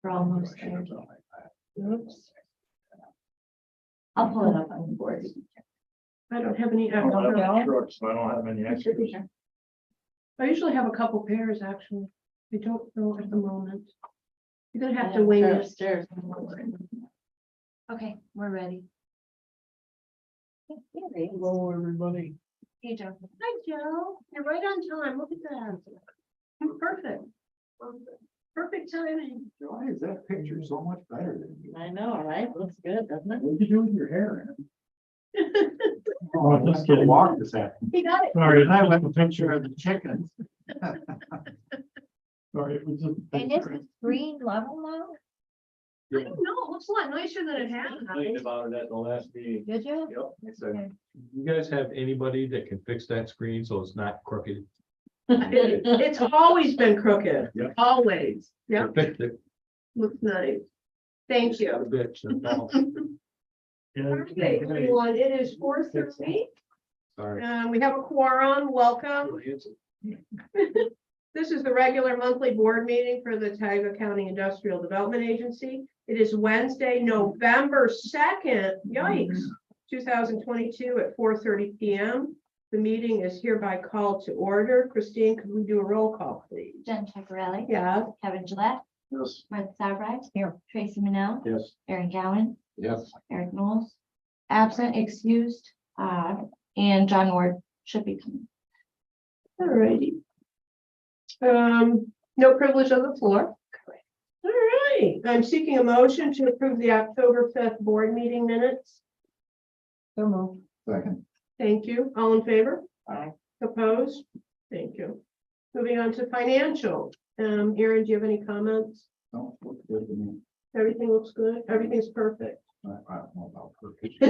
We're almost there. Oops. I'll pull it up on the board. I don't have any. I don't have No. any trucks, so I don't have any It should be extras. here. I usually have a couple pairs, actually. I don't know at the moment. You're gonna have to Yeah, wing they're it. upstairs. Okay, we're ready. Hello, everybody. Hey, Joe. Hi, Joe. You're right on time. Look at that. Perfect. Perfect timing. Why is that picture so much better than you? I know, right? Looks good, doesn't it? What did you do with your hair? Oh, just kidding. Walk this afternoon. He got it. Sorry, I have a picture of the chickens. Sorry, it was just. And is the screen level now? I don't know. It looks a lot nicer than it has. Complained about it at the last meeting. Did you? Yep, I said, Okay. you guys have anybody that can fix that screen so it's not crooked? It's always been crooked. Yep. Always. Yeah, Fix it. looks nice. Thank Not a you. bitch, no. Okay, everyone, it is 4:30. Sorry. We have a quorum. Welcome. This is the regular monthly board meeting for the Tioga County Industrial Development Agency. It is Wednesday, November 2nd, yikes, 2022 at 4:30 PM. The meeting is hereby called to order. Christine, could we do a roll call, please? Jen Chicarelli. Yeah. Kevin Gillette. Yes. Martha Sarbright. Here. Tracy Manell. Yes. Aaron Gowen. Yes. Eric Knowles. Absent, excused, and John Ward should be coming. All righty. No privilege of the floor. All right, I'm seeking a motion to approve the October 5th board meeting minutes. So moved. Second. Thank you. All in favor? Aye. Opposed? Thank you. Moving on to financial. Aaron, do you have any comments? No, looks good to me. Everything looks good. Everything's perfect. I don't know about perfect.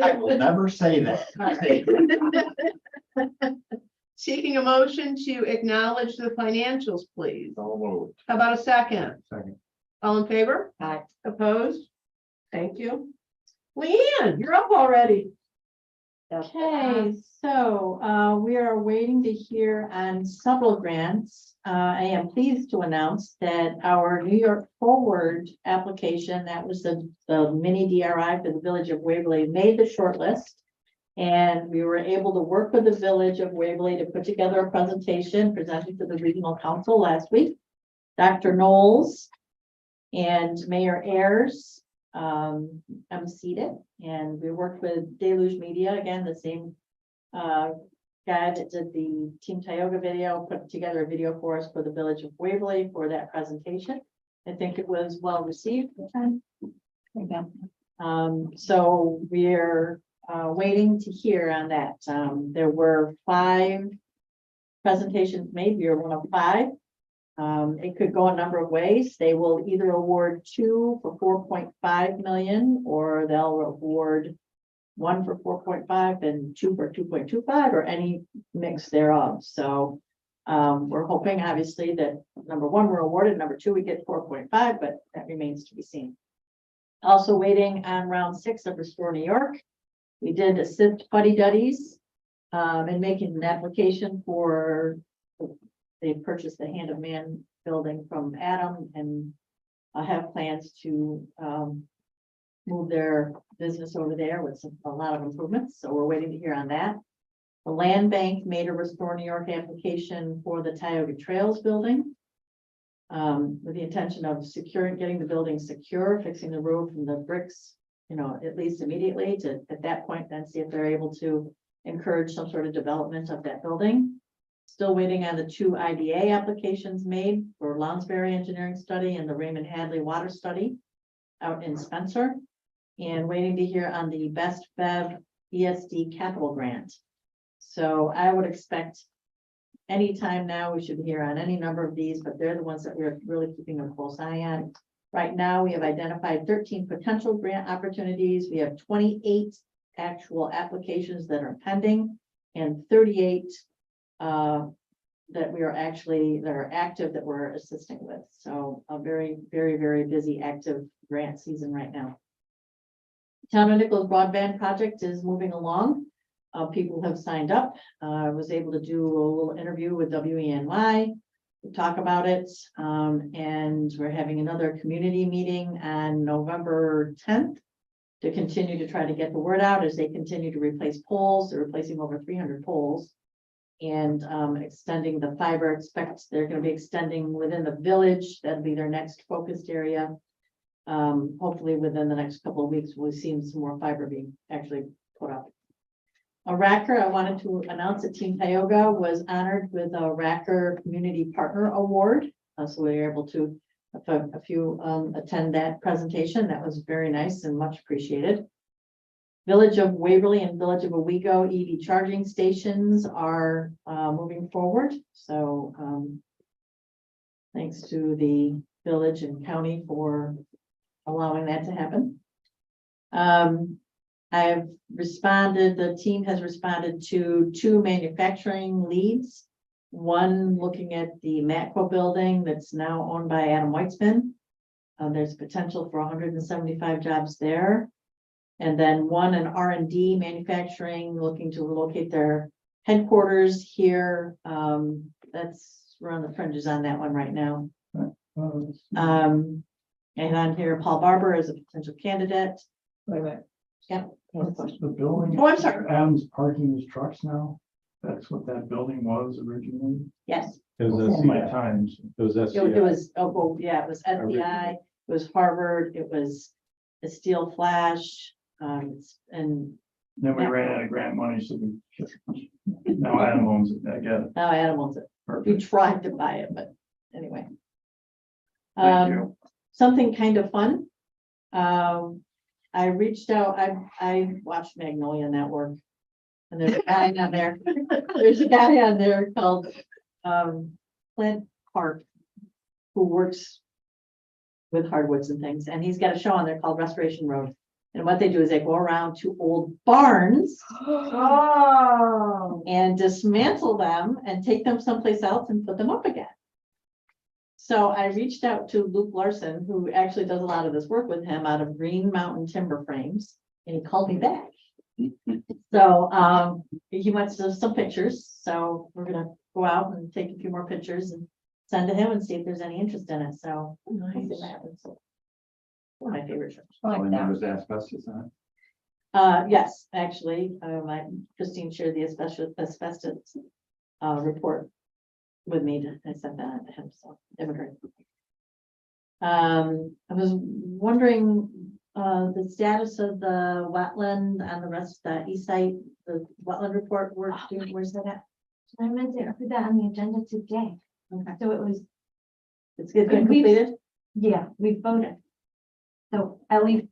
I will never say that. Seeking a motion to acknowledge the financials, please. So moved. How about a second? Second. All in favor? Aye. Opposed? Thank you. Leanne, you're up already. Okay, so we are waiting to hear on several grants. I am pleased to announce that our New York Forward application, that was the mini DRI for the Village of Waverly, made the short list. And we were able to work with the Village of Waverly to put together a presentation presented to the Regional Council last week. Dr. Knowles and Mayor Ayers emceed it, and we worked with Deluge Media, again, the same guy that did the Team Tioga video, put together a video for us for the Village of Waverly for that presentation. I think it was well received. So we're waiting to hear on that. There were 5 presentations made. We are one of 5. It could go a number of ways. They will either award 2 for 4.5 million, or they'll award 1 for 4.5 and 2 for 2.25, or any mix thereof. So we're hoping, obviously, that number 1, we're awarded, number 2, we get 4.5, but that remains to be seen. Also waiting on round 6 of Restore New York. We did assist Fuddy Duddies in making an application for. They purchased the Hand of Man building from Adam and have plans to move their business over there with a lot of improvements. So we're waiting to hear on that. The Land Bank made a Restore New York application for the Tioga Trails building with the intention of getting the building secure, fixing the roof and the bricks, at least immediately to, at that point, then see if they're able to encourage some sort of development of that building. Still waiting on the 2 IDA applications made for Lounsbury Engineering Study and the Raymond Hadley Water Study out in Spencer, and waiting to hear on the Best Bev ESD Capital Grant. So I would expect anytime now we should hear on any number of these, but they're the ones that we're really keeping a close eye on. Right now, we have identified 13 potential grant opportunities. We have 28 actual applications that are pending and 38 that are active that we're assisting with. So a very, very, very busy active grant season right now. Town of Nichols broadband project is moving along. People have signed up. I was able to do a little interview with WENY. talk about it. And we're having another community meeting on November 10th to continue to try to get the word out as they continue to replace poles. They're replacing over 300 poles. And extending the fiber, they're going to be extending within the village. That'll be their next focused area. Hopefully within the next couple of weeks, we'll see some more fiber being actually put up. A Racker, I wanted to announce that Team Tioga was honored with a Racker Community Partner Award. So we were able to, a few attend that presentation. That was very nice and much appreciated. Village of Waverly and Village of Owego EV charging stations are moving forward. So thanks to the village and county for allowing that to happen. I've responded, the team has responded to 2 manufacturing leads. One looking at the Matco building that's now owned by Adam Weitzman. There's potential for 175 jobs there. And then one in R&D manufacturing, looking to relocate their headquarters here. We're on the fringes on that one right now. And on here, Paul Barber is a potential candidate. Wait a minute. Yeah. What's the building? Oh, I'm sorry. Adam's parking his trucks now. That's what that building was originally. Yes, It was Before my SCI. times. It was it SCI. was, oh, well, yeah, it was FBI, it was Harvard, it was a Steel Flash, and Then we ran out of grant money, so we, now Adam owns it. I get it. now Adam owns it. We Perfect. tried to buy it, but anyway. Thank you. Something kind of fun. I reached out, I watched Magnolia Network. And there's a guy on there, there's a guy on there called Clint Park, who works with hardwoods and things, and he's got a show on there called Restoration Road. And what they do is they go around to old barns Oh. and dismantle them and take them someplace else and put them up again. So I reached out to Luke Larson, who actually does a lot of this work with him out of Green Mountain Timber Frames, and he called me back. So he wants some pictures, so we're gonna go out and take a few more pictures and send to him and see if there's any interest in it, so. We'll see what happens. One of my favorite trips. All I know is asbestos on Yes, actually, Christine shared the asbestos report with me. I sent that to him, so never heard. I was wondering the status of the wetland and the rest of the east side, the wetland report. Where's that at? I meant to put that on the agenda today. Okay, So it was, it's been We've- completed. yeah, we voted. So at least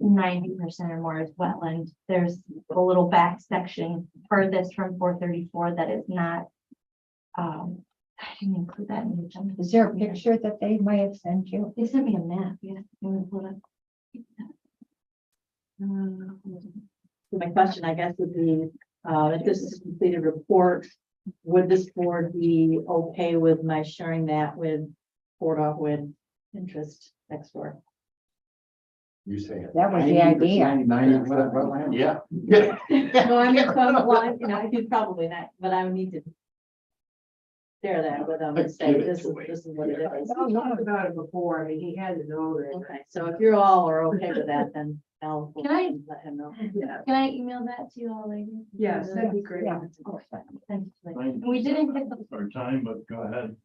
90% or more is wetland. There's a little back section furthest from 434 that is not. I didn't include that in the agenda. Is there a picture that they might have sent you? They sent me a map, yeah. Let me pull it up. My question, I guess, would be, if this is a completed report, would this board be okay with my sharing that with Port with interest next door? You say it. That was the idea. 90% wetland, yeah. No, I mean, well, you know, I could probably not, but I would need to share that with them and say, Give it this to is, me. this is what it is. We talked about it before. I mean, he had to know that. Okay, so if you're all are okay with that, then I'll Can I- let him know. Yeah. Can I email that to you all later? Yes, that'd be great. Yeah. Thanks. And we didn't get the. Our time, but go ahead.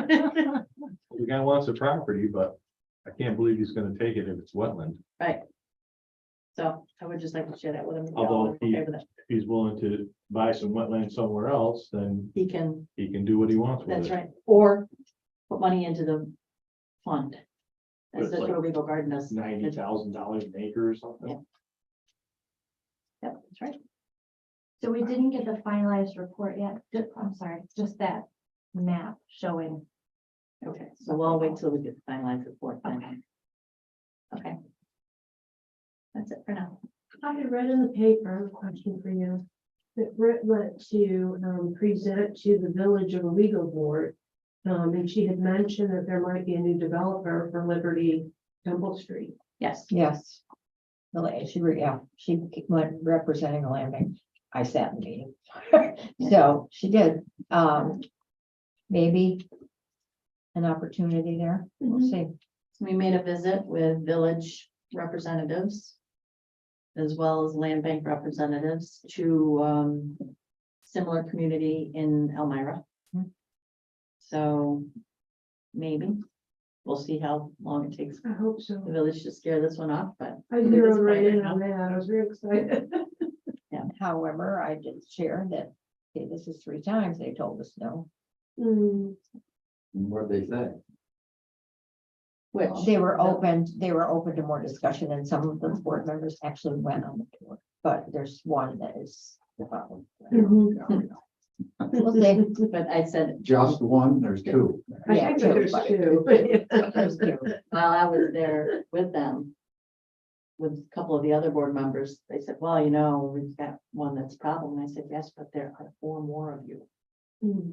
The guy wants the property, but I can't believe he's gonna take it if it's wetland. Right. So I would just like to share that with him. if y'all Although are okay with it. If he's willing to buy some wetland somewhere else, then He can, he can do what he wants with it. that's right, or put money into the fund. That's It's that's like what Regal Garden does. $90,000 an acre or something. Yeah. Yep, that's right. So we didn't get the finalized report yet. I'm sorry, just that map showing. Okay, so we'll wait till we get the finalized report then. Okay. That's it for now. I had read in the paper, I have a question for you, that Britt went to present to the Village of Owego Board. And she had mentioned that there might be a new developer for Liberty Temple Street. Yes, Yes. She went representing the land bank. I sat in the meeting. So she did. maybe an opportunity there. We'll Mhm. see. We made a visit with village representatives as well as land bank representatives to similar community in Elmira. Hmm. So maybe we'll see how long it takes I hope the so. village to scare this one off, but I zeroed right in on that. I was very excited. However, I did share that, okay, this is 3 times they told us no. Hmm. What'd they say? which. They were open to more discussion, and some of the board members actually went on the tour, but there's one that is the problem. Mhm. We'll see. But I said, Just one, there's two. I Yeah, think that there's but- two. There's two. while I was there with them, with a couple of the other board members, they said, well, we've got one that's a problem. And I said, yes, but there are 4 more of you. Hmm.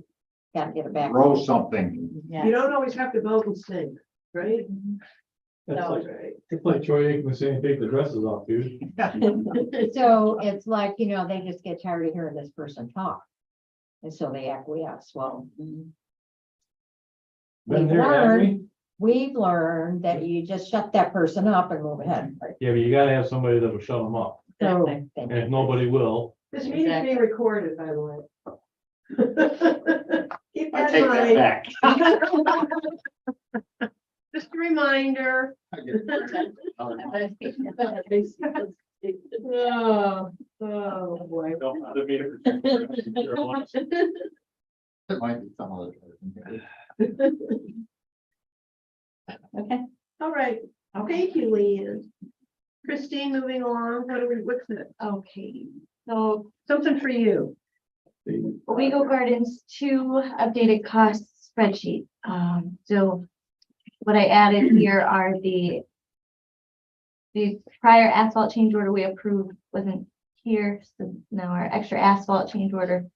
Gotta get it back. Grow something. Yeah. You don't always have to vote and sing, right? That's No. like, Right. it's like Troy Aikman saying, take the dresses off, dude. So it's like, they just get tired of hearing this person talk. And so they acquiesce. Well, Been we've there, haven't we? we've learned that you just shut that person up and move ahead. Yeah, but you gotta have somebody that will shut them up, So, Exactly. thank and you. if nobody will, This meeting's being recorded, by the way. Keep I that take in that mind. back. Just a reminder. Oh, oh, boy. don't let me to- It might be some other person. Okay. All right. Thank you, Leanne. Christine, moving along. What's it? Okay, so Something for you. Owego Gardens 2 updated cost spreadsheet. So what I added here are the prior asphalt change order we approved wasn't here, so now our extra asphalt change order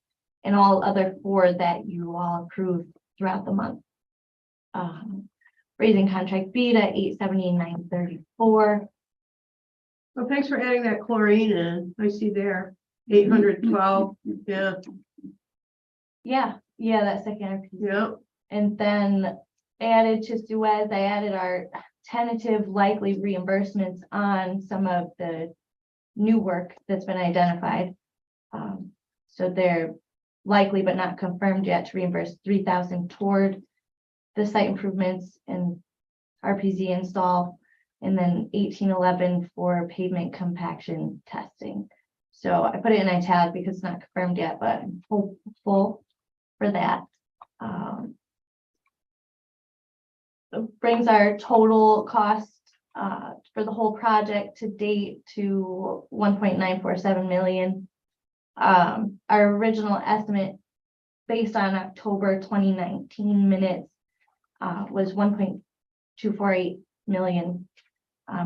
and all other 4 that you all approved throughout the month. Raising contract beta 879.34. Well, thanks for adding that chlorine in. I see there, 812. Yeah, Yeah, that second piece. yeah. And then added to Suez, I added our tentative likely reimbursements on some of the new work that's been identified. So they're likely but not confirmed yet to reimburse 3,000 toward the site improvements and RPZ install, and then 1811 for pavement compaction testing. So I put it in italic because it's not confirmed yet, but I'm hopeful for that. It brings our total cost for the whole project to date to 1.947 million. Our original estimate based on October 2019 minutes was 1.248 million.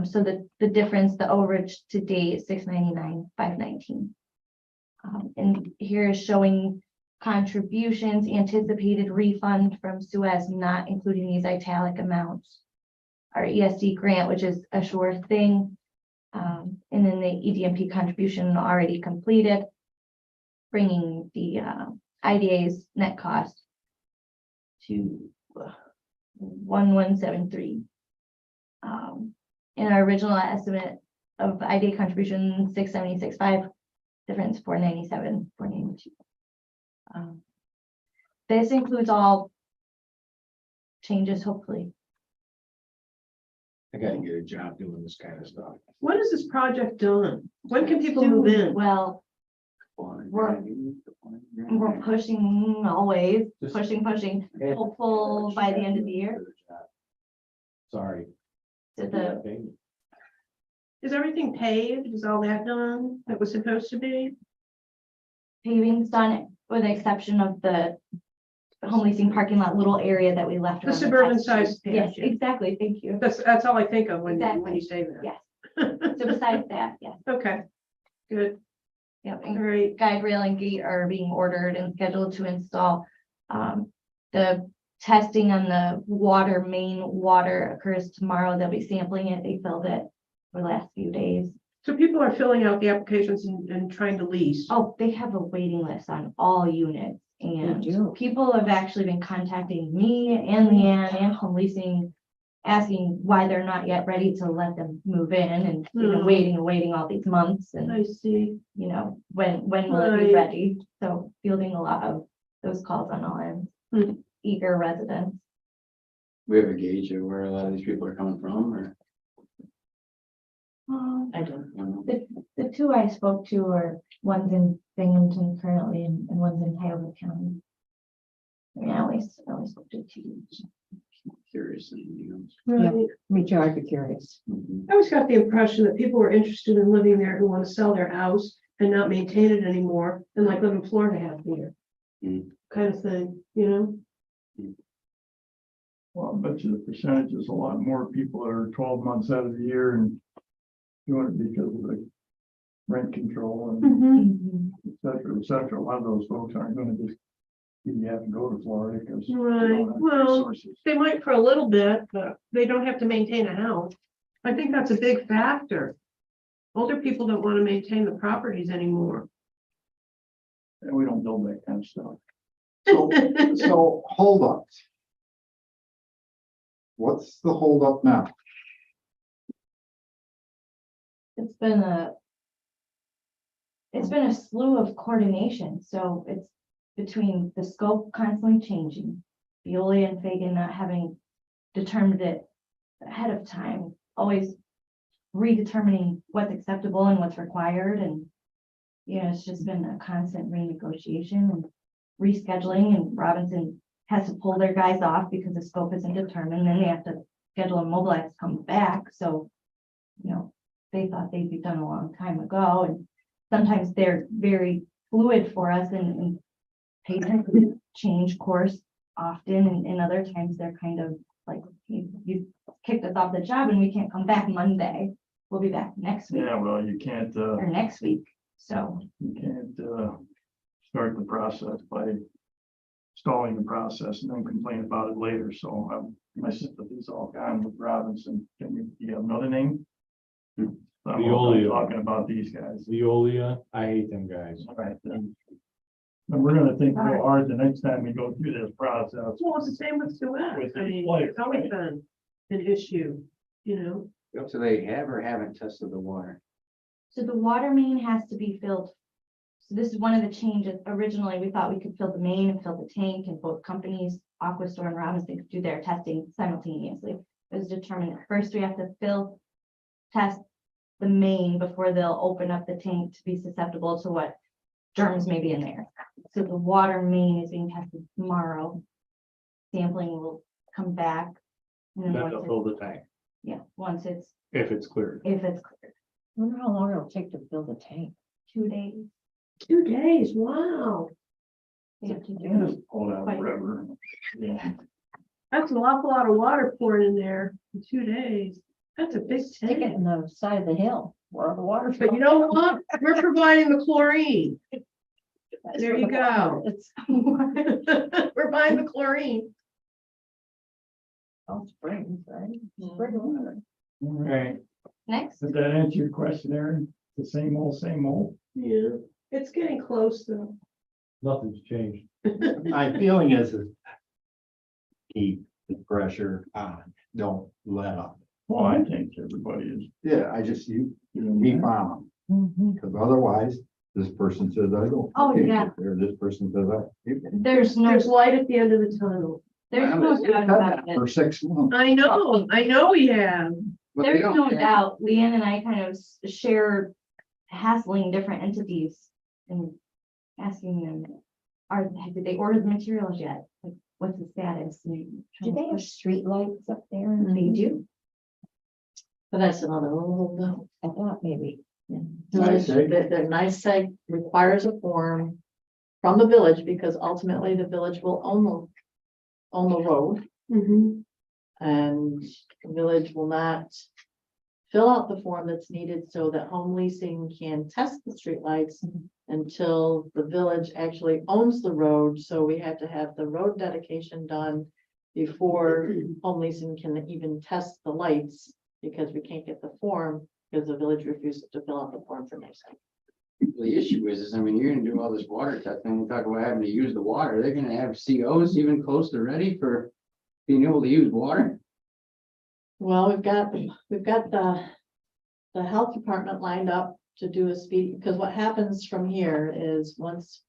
So the difference, the overage to date, 699,519. And here is showing contributions, anticipated refund from Suez, not including these italic amounts. Our ESD grant, which is a sure thing. And then the EDMP contribution already completed, bringing the IDA's net cost to 1173. In our original estimate of IDA contribution 676.5, difference 497, 492. This includes all changes, hopefully. I gotta get a job doing this kind of stuff. When is this project done? When can people move in? Well, we're pushing always, Just- pushing, hopeful by the end of the year. Sorry. to the, Is everything paved? Is all that done that was supposed to be? paving's done with the exception of the home leasing parking lot, little area that we left. The around suburban test sized street. Yes, patch, yeah. exactly. Thank you. That's all I think of when Exactly. you say that. Yes. So besides that, yes, Okay, good. yep. All And right. guide rail and gate are being ordered and scheduled to install. The testing on the main water occurs tomorrow. They'll be sampling it. They filled it for the last few days. So people are filling out the applications and trying to lease. Oh, they have a waiting list on all units. And do. people have actually been contacting me and Leanne and home leasing, asking why they're not yet ready to let them move in and, waiting and waiting all these months and, I see. you know, when will it be Right. ready? So fielding a lot of those calls on all ends, Hmm. eager residents. We have a gauge of where a lot of these people are coming from, or? I don't. I don't know. The two I spoke to are ones in Binghamton currently and one's in Tioga County. I mean, I always spoke to two. Curious, you Yeah. Right. Me too, I'd be curious. know. I always got the impression that people were interested in living there who want to sell their house and not maintain it anymore and like live in Florida half the year. Mm. Kind of thing, you know? Well, I bet you the percentage is a lot more people that are 12 months out of the year and doing it because of the rent control and Mhm. et cetera, et cetera. A lot of those folks aren't gonna just, you have to go to Florida because. Right, well, they might for a little bit, but they don't have to maintain a house. I think that's a big factor. Older people don't want to maintain the properties anymore. And we don't build that kind of stuff. So hold ups. What's the hold up now? It's been a slew of coordination, so it's between the scope constantly changing. Veolia and Fagan not having determined it ahead of time, always redetermining what's acceptable and what's required, and you know, it's just been a constant renegotiation and rescheduling, and Robinson has to pull their guys off because the scope isn't determined, then they have to schedule and mobilize to come back, so you know, they thought they'd be done a long time ago, and sometimes they're very fluid for us and patients change course often, and other times they're kind of like, you kicked us off the job and we can't come back Monday. We'll be back next week Yeah, well, you can't, or next week. So, start the process by stalling the process and then complain about it later. So my sympathy's all gone with Robinson. Do you have another name? Hmm. I'm Veolia. talking about these guys. Veolia, I hate them guys. All right, then. And we're gonna think real hard the next time we go through this process. Well, it's the same with Suez. With I mean, the it's always been an issue, you know? So they have or haven't tested the water? so the water main has to be filled. So this is one of the changes. Originally, we thought we could fill the main and fill the tank, and both companies, Aquastore and Robinson, could do their testing simultaneously. It was determined that first we have to test the main before they'll open up the tank to be susceptible to what germs may be in there. So the water main is being tested tomorrow. Sampling will come back. And then Then once they'll it's, fill the tank, yeah, once it's, if it's cleared. if it's cleared, I wonder how long it'll take to build a tank. 2 days. 2 days, wow. They have to You do can it. just hold out Quite- forever. Yeah. That's an awful lot of water poured in there in 2 days. That's a big Stick it tank. in the side of the hill where all the water. But you know what? We're providing the chlorine. There you go. It's We're buying the chlorine. all springs, right? Spring water. All right, Next, does that answer your question, Aaron? The same old, same old? Yeah, it's getting close though. Nothing's changed. My feeling is that keep the pressure on, don't let up. Well, I think everybody is. Yeah, I just, you keep on, Mhm. because otherwise, this person says I don't. Oh, yeah. Or this person says I. there's no, There's light at the end of the tunnel. there's no doubt about it. For 6 months. I know we have. but they There's don't no care. doubt, Leanne and I kind of share hassling different entities and asking them, did they order the materials yet? Like, what's the status? And Do they have street lights up there? They do. But that's another little, I thought maybe. Nice seg. the nice seg requires a form from the village, because ultimately the village will own the road, Mhm. and the village will not fill out the form that's needed so that home leasing can test the streetlights until the village actually owns the road. So we have to have the road dedication done before home leasing can even test the lights, because we can't get the form because the village refuses to fill out the form for NICEAG. The issue is, I mean, you're gonna do all this water testing, we talk about having to use the water, they're gonna have COs even close to ready for being able to use water. Well, we've got the health department lined up to do a speed, because what happens from here is once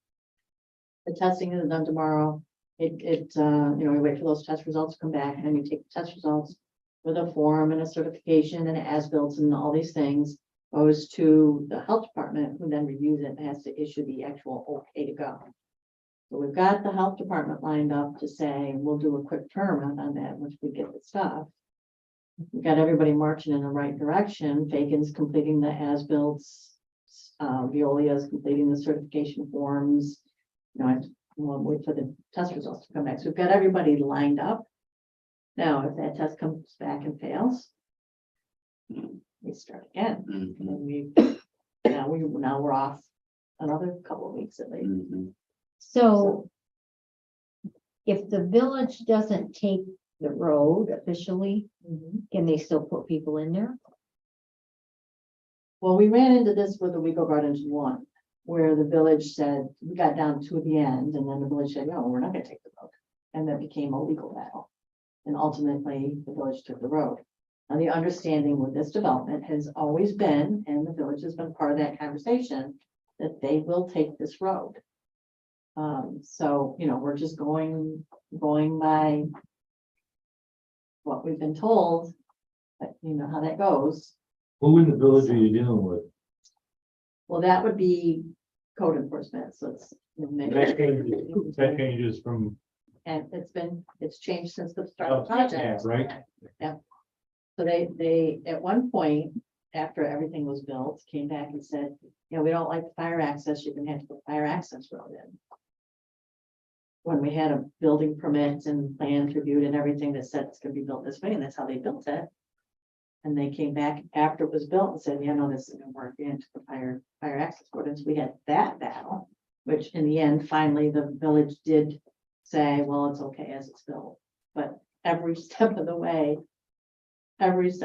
the testing is done tomorrow, you know, we wait for those test results to come back, and then you take the test results with a form and a certification and as-built and all these things, goes to the health department, who then reviews it and has to issue the actual okay to go. So we've got the health department lined up to say, we'll do a quick turnaround on that once we get the stuff. We've got everybody marching in the right direction. Fagan's completing the as-bills. Veolia's completing the certification forms. You know, we'll wait for the test results to come back. So we've got everybody lined up. Now, if that test comes back and fails, we start again. Mhm, And now we're off another couple of weeks at least. mhm. So if the village doesn't take the road officially, can they still put people in there? Well, we ran into this with the Weco Gardens one, where the village said, we got down to the end, and then the village said, no, we're not gonna take the road. And that became a legal battle. And ultimately, the village took the road. Now, the understanding with this development has always been, and the village has been part of that conversation, that they will take this road. So, you know, we're just going by what we've been told, but you know how that goes. Who in the village are you dealing with? Well, that would be code enforcement, so it's. That changes from, And it's changed since the start of the project. right? So they, at one point, after everything was built, came back and said, you know, we don't like the fire access, you're gonna have to put fire access road in. When we had a building permit and plans reviewed and everything that said it's gonna be built this way, and that's how they built it. And they came back after it was built and said, yeah, no, this isn't gonna work, into the fire access ordinance. We had that battle, which in the end, finally, the village did say, well, it's okay as it's built. But every step of the way is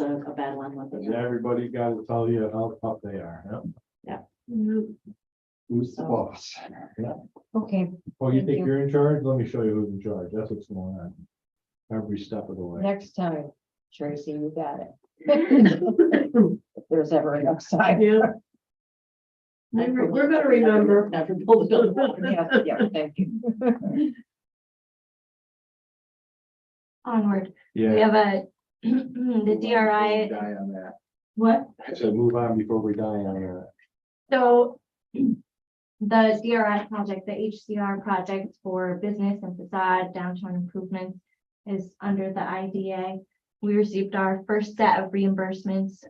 a battle on what they. Everybody got to tell you how tough they are. Yeah. Who's the boss? Okay, Oh, you Thank think you. you're in charge? Let me show you who's in charge. That's what's going on. Every step of the way. next time, Tracy, you got it. If there's ever a next time. Yeah. We're gonna remember. Never pulled the building. Yeah, thank you. Onward, we Yeah, have the DRI, Die on that. what? I said move on before we die on that. So the DRI project, the HCR project for business and facade downtown improvements is under the IDA. We received our first set of reimbursements.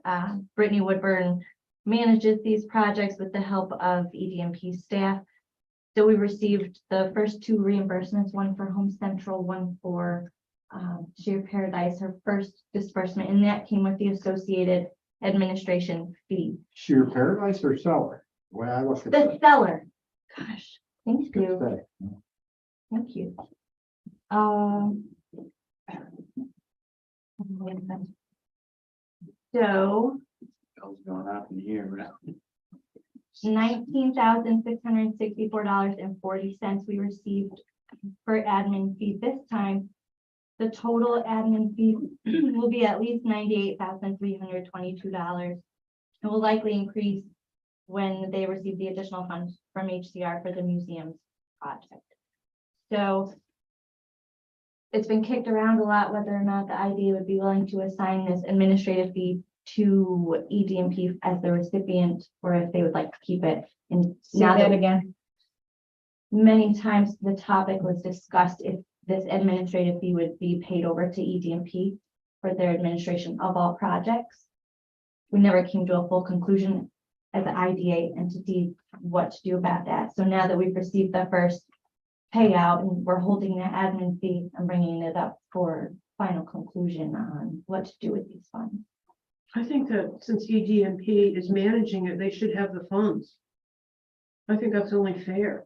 Brittany Woodburn manages these projects with the help of EDMP staff. So we received the first two reimbursements, one for Home Central, one for Sheer Paradise, her first disbursement, and that came with the associated administration fee. Sheer paradise or seller? The way I look at The it. seller, gosh, thank Good you, thing. thank you. So Bill's going up in the air, right? $19,664.40 we received for admin fee this time. The total admin fee will be at least $98,322. It will likely increase when they receive the additional funds from HCR for the museum's project. So it's been kicked around a lot whether or not the IDA would be willing to assign this administrative fee to EDMP as the recipient, or if they would like to keep it. And now that again. many times the topic was discussed if this administrative fee would be paid over to EDMP for their administration of all projects. We never came to a full conclusion as an IDA entity what to do about that. So now that we've received the first payout and we're holding that admin fee and bringing it up for final conclusion on what to do with these funds. I think that since EDMP is managing it, they should have the funds. I think that's only fair.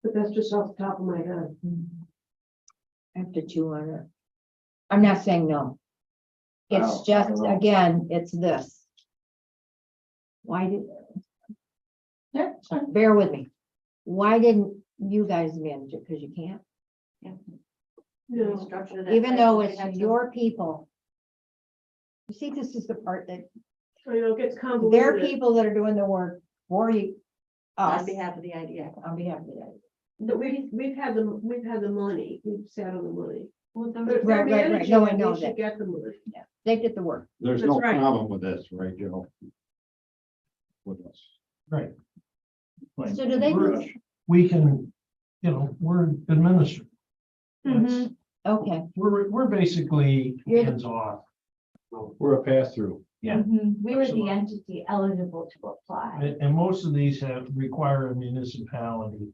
But that's just off the top of my head. I have to chew on it. I'm not saying no. It's Wow, I just, don't know. again, it's this. Why did, Yeah, sure. bear with me. Why didn't you guys manage it? Because you can't, No. Structure that even way, though we it's have to- your people. You see, this is the part that, I know, it gets they're convoluted. people that are doing the work for you. On Us, behalf of the idea. on behalf of the idea. But we've had the money, we've sat on the money. Well, the- But if Right, they're right, right. managing No, I it, know we should that. get the money. They did the work. There's That's no right. problem with this, right, Joe? With us. Right, Like, So do they we're- do- we can, we're administrative. Mhm. Okay, We're basically You're the- hands off. We're a pass-through. Yeah. Mhm. We were the Absolutely. entity eligible to apply. And most of these require a municipality.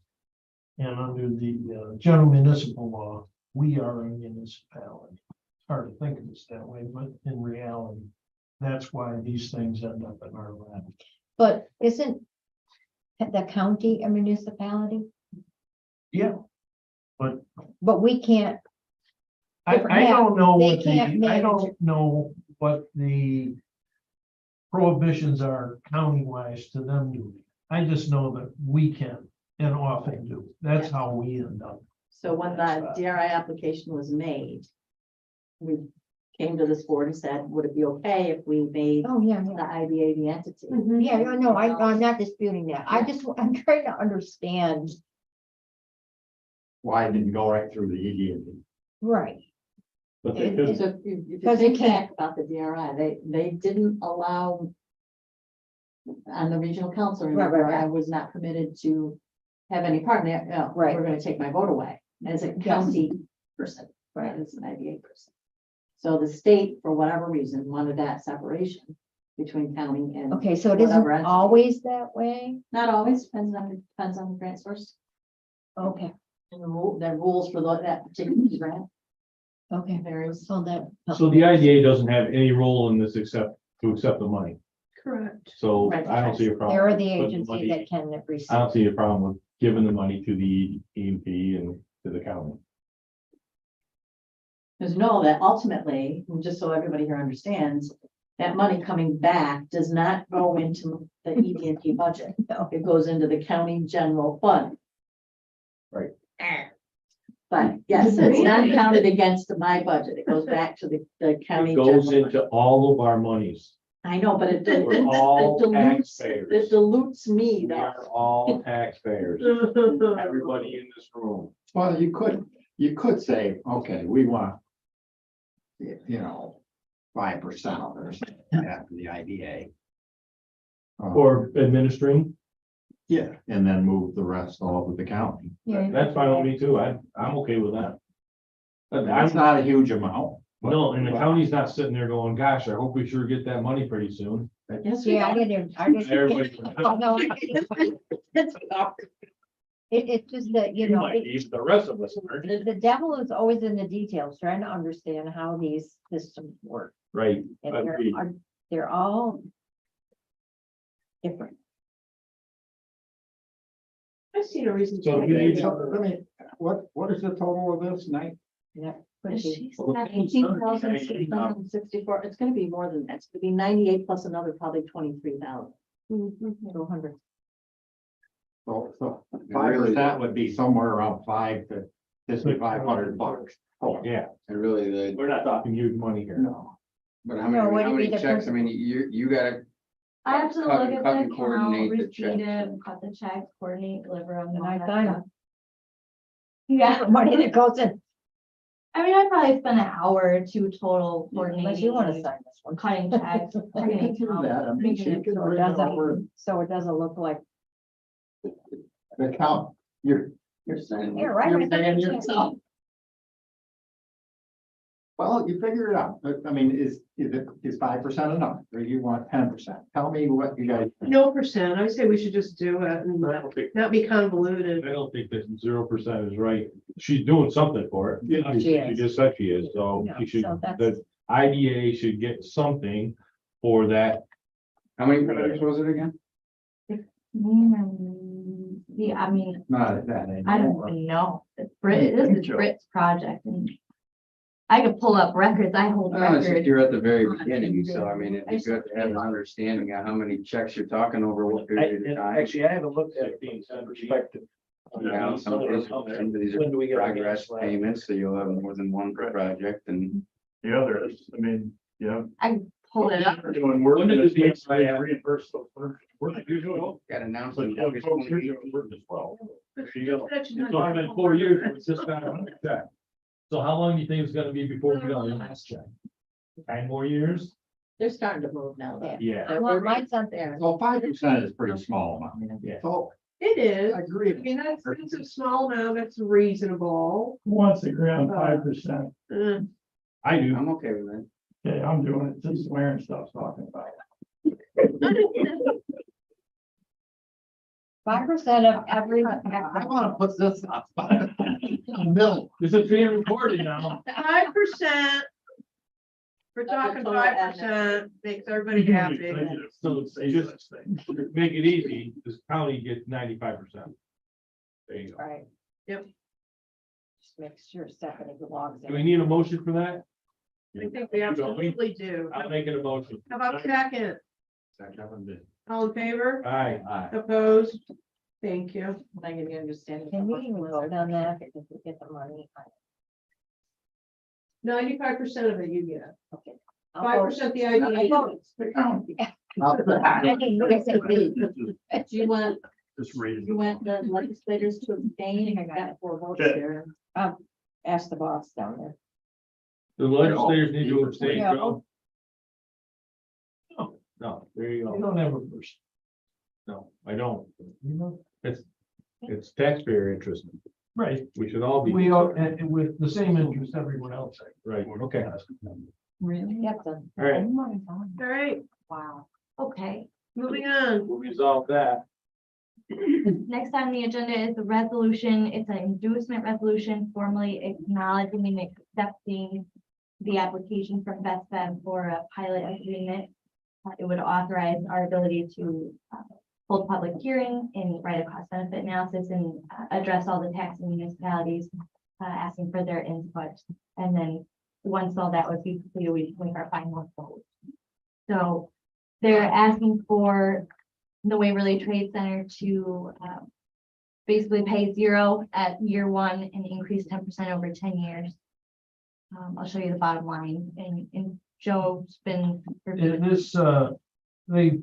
And under the general municipal law, we are a municipality. It's hard to think of us that way, but in reality, that's why these things end up in our lap. but isn't the county a municipality? Yeah. But But we can't, Different I don't know They what can't I manage don't know what the prohibitions are county-wise to them doing. I just know that we can and often do. That's how we end up. So when the DRI application was made, we came to this board and said, would it be okay if we made oh, yeah, the yeah. IDA the entity? Mhm. Yeah, no, I'm not disputing that. I'm trying to understand, Why it didn't go right through the ED? right, But they It- could, So if you Because you think back about the DRI, they didn't allow on the regional council, Right, remember, right. I was not permitted to have any part in that, no, Right. we're gonna take my vote away as a county person, right, as an IDA person. So the state, for whatever reason, wanted that separation between county and. okay, so it Whatever isn't entity. always that way? Not always, depends on the grant source Okay, and the rules for that particular grant okay, varies. so that. so the IDA doesn't have any role in this except to accept the money. Correct. So Right. I don't see a problem. They're the with putting agency money- that can I don't receive. see a problem with giving the money to the EMP and to the county. Because know that ultimately, and just so everybody here understands, that money coming back does not go into the ED&P budget. No. It goes into the county general fund. Right. But yes, it's not counted against my budget. It goes back to the county. It goes general into fund. all of our monies. I know, but it We're all dilutes, taxpayers. it dilutes me We though. are all taxpayers, everybody in this room. Well, you could say, okay, we want. 5% of it after the IDA. Or administering, Yeah, and then move the rest all to the county. Yeah. that's fine with me too. I'm okay with that. But That's I'm, not a huge amount. but- no, and the county's not sitting there going, gosh, I hope we sure get that money pretty soon. Yes, we Yeah, I are. didn't. Everybody- Oh, no, it's just that, You know, might be, the rest of us aren't. the devil is always in the details, trying to understand how these systems work. Right, And agreed. they're all different. I see no reason. So to you need change to- it. Let me, what is the total of this night? That could But be- she Well, said- 18,664. It's gonna be more than that. It's gonna be 98 plus another probably 23,000. Mhm. 200. So 5% would be somewhere around $500. Oh, Yeah, And really, we're not talking huge money here. no. but how No, many, what'd how be many the checks, I mean, you gotta, I have to Cut- look at cut the and coordinate account, the receipt checks. it, cut the checks, coordinate, deliver them. And all I that find stuff. Yeah, Money that goes in, I mean, I probably spent an hour or two total unless you want to coordinating, sign this one. cutting checks. checking Do that. I accounts, mean, making she it can so So it bring over doesn't, so it doesn't look like, the count, you're saying. yeah, right. You're paying yourself. Well, you figure it out. I mean, is 5% enough? Or you want 10%? Tell me what you guys. No percent. I say we should just do it and I don't think, not be convoluted. I don't think that 0% is right. She's doing something for it. Yeah, she She is. just said she is, so Yeah, she should, so that's- the IDA should get something for that. How many projects was it again? Yeah, I mean, Not that. I don't even know. It's Brit, this is Brit's project and I could pull up records, I hold Well, it's just records. you're at the very beginning, so I mean, it'd be good to have an understanding of how many checks you're talking over what period of time. Actually, I haven't looked at it being perspective. Yeah, some of these When do we are get a progress gas lab? payments, so you'll have more than one per project and. The other is, I mean, yeah. Pull it up. We're doing work. When did and the it's DSI have- reimbursed for work that you're doing. Got announced But in yeah, August folks, you're 28th. doing work as well. There you go. That's So not- I'm in 4 years, it's just not on check. So how long do you think it's gonna be before we get on the last check? 9 more years? They're starting to move now. though. Yeah. They're Well, working- mine's not there. Well, 5% is pretty small amount. Yeah. So, It is. I agree. I mean, that's a small amount, that's reasonable. Who wants to agree on 5%? Uh, I do. I'm okay with that. Okay, I'm doing it, since Warren stops talking about it. 5% of every. I wanna put this up. Mill. This is being recorded now. 5%. We're That's a talking total 5%, makes everybody happy. So just make it easy, this county gets 95%. There you go. Right. Yep. Just make sure Stephanie belongs Do we in. need a motion for that? I think we absolutely do. I'll make it a motion. How about second? All in favor? Aye. Aye. Opposed? Thank you. I give you understanding. Can we even vote on that because we get the money? 95% of it you get. Okay. 5% the idea. The county. I think we say we. Do you want, Just read it. you want the legislators to abstain? I got 4 votes Okay. there. Ask the boss down there. The legislators need to abstain, Yeah. Joe? No, there you You go. don't have a person. No, I don't. You know? It's taxpayer interest. Right, We should all be. we are, and with the same interest everyone else. has. Right, okay. Really? Yep. All right. All right, Wow. Okay, moving on. We'll resolve that. next on the agenda is the resolution. It's an inducement resolution formally acknowledging and accepting the application from Best Bev for a pilot agreement. It would authorize our ability to hold public hearing and write a cost benefit analysis and address all the tax and municipalities, asking for their input. And then once all that would be completed, we make our final vote. So they're asking for the Waverly Trade Center to basically pay 0 at year 1 and increase 10% over 10 years. I'll show you the bottom line and Joe's been. In this, they've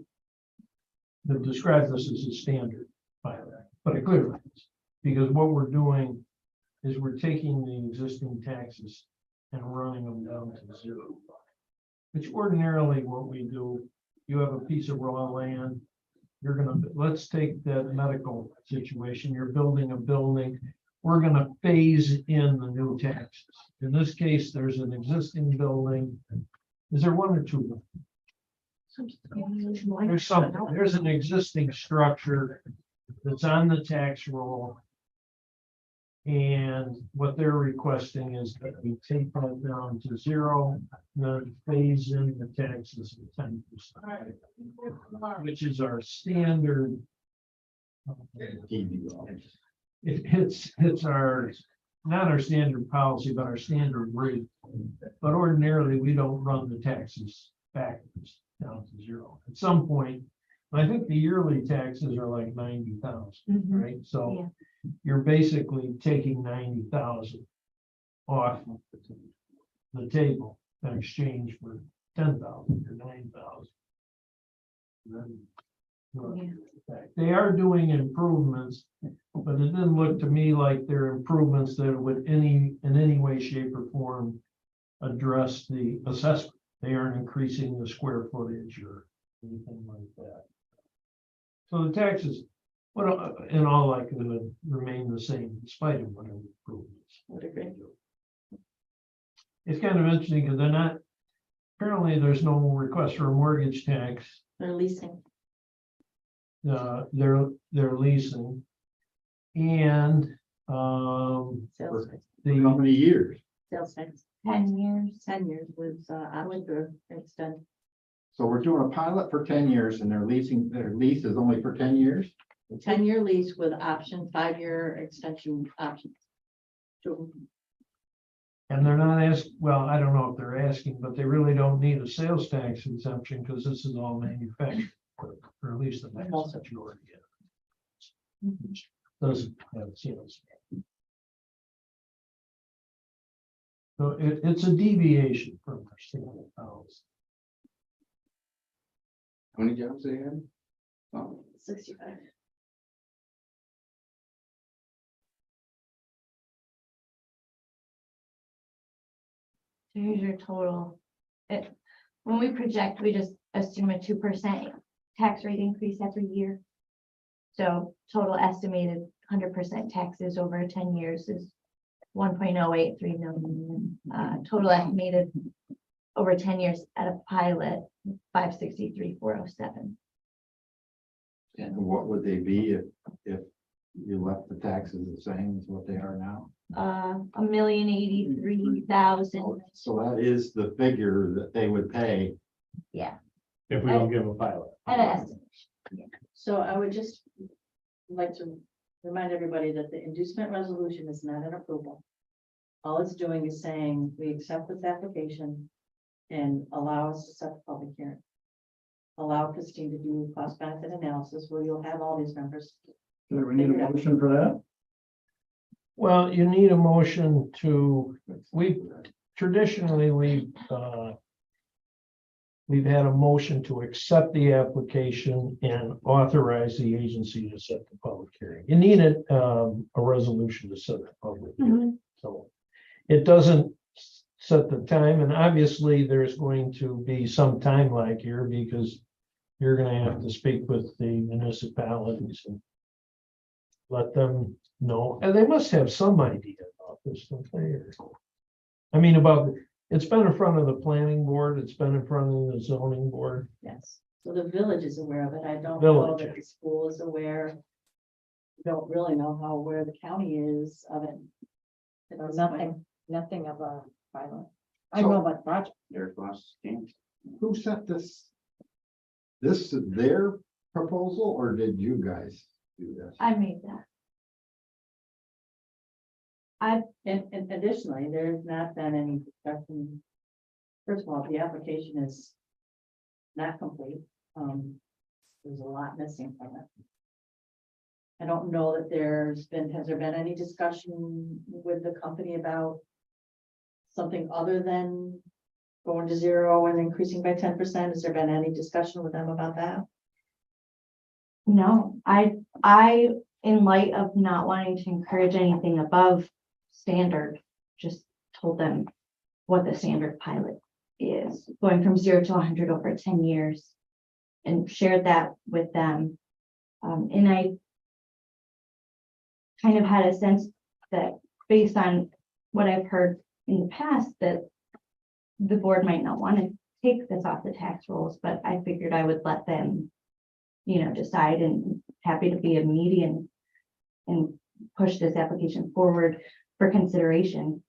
described this as a standard pilot, but it clearly is. Because what we're doing is we're taking the existing taxes and running them down to 0. Which ordinarily what we do, you have a piece of raw land. You're gonna, let's take that medical situation, you're building a building. We're gonna phase in the new taxes. In this case, there's an existing building. Is there 1 or 2? There's something, there's an existing structure that's on the tax roll. And what they're requesting is that we take that down to 0, then phase in the taxes at 10%. Which is our standard. It's our, not our standard policy, but our standard rate. But ordinarily, we don't run the taxes backwards down to 0. At some point, I think the yearly taxes are like 90,000, Mhm. right? So Yeah. you're basically taking 90,000 off the table in exchange for 10,000 or 9,000. They are doing improvements, but it didn't look to me like they're improvements that would in any way, shape or form address the assessment. They aren't increasing the square footage or anything like that. So the taxes, well, in all likelihood, remain the same despite of whatever improvements. Would agree. It's kind of interesting because they're not, apparently there's no request for a mortgage tax. They're leasing. They're leasing. And, Sales tax. How the, many years? Sales tax. 10 years. 10 years with option to extend. So we're doing a pilot for 10 years and their lease is only for 10 years? 10-year lease with option, 5-year extension options. So And they're not well, I don't know if they're asking, but they really don't need a sales tax exemption because this is all manufactured, or at least the vast majority. of it. Which doesn't have sales. So it's a deviation from our standard policy. How many jobs they have? Oh, 65. So here's your total. When we project, we just assume a 2% tax rate increase every year. So total estimated 100% taxes over 10 years is 1.083 million. Total estimated over 10 years at a pilot, 563,407. And what would they be if you left the taxes the same as what they are now? 1,083,000. So that is the figure that they would pay. Yeah, If we don't give them a pilot. at an estimate. So I would just like to remind everybody that the inducement resolution is not an approval. All it's doing is saying we accept this application and allow us to set the public hearing. Allow Christine to do cost benefit analysis where you'll have all these numbers. Do we need a motion for that? Well, you need a motion traditionally, we've had a motion to accept the application and authorize the agency to set the public hearing. You need a resolution to set the public hearing. So it doesn't set the time, and obviously there's going to be some time lag here because you're gonna have to speak with the municipalities and let them know, and they must have some idea about this, don't they? I mean, it's been in front of the planning board, it's been in front of the zoning board. Yes, so the village is aware of it. I don't know Village. that the school is aware. Don't really know how aware the county is of it. There's Nothing of a pilot. I know about the project. Derek Ross came. Who set this? This is their proposal, or did you guys do this? I made that. And additionally, there's not been any discussion. First of all, the application is not complete. There's a lot missing from it. I don't know that has there been any discussion with the company about something other than going to zero and increasing by 10%? Has there been any discussion with them about that? No, I, in light of not wanting to encourage anything above standard, just told them what the standard pilot is, going from 0 to 100 over 10 years, and shared that with them. And I kind of had a sense that based on what I've heard in the past, that the board might not want to take this off the tax rolls, but I figured I would let them, decide, and happy to be a median and push this application forward for consideration.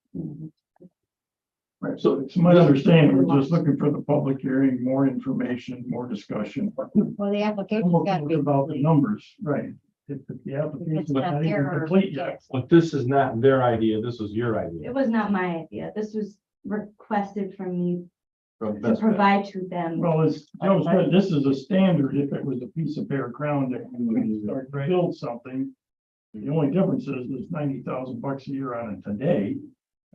Right, so it's my understanding, we're just looking for the public hearing, more information, more discussion. Well, the application's We'll gotta talk be. about the numbers, right? If the application is not not even there. complete yet. But this is not their idea, this is your idea. It was not my idea. This was requested from me From to Best Buy. provide to them. Well, as Joe said, this is a standard. If it was a piece of bare ground that we start to build something. The only difference is there's $90,000 a year on it today.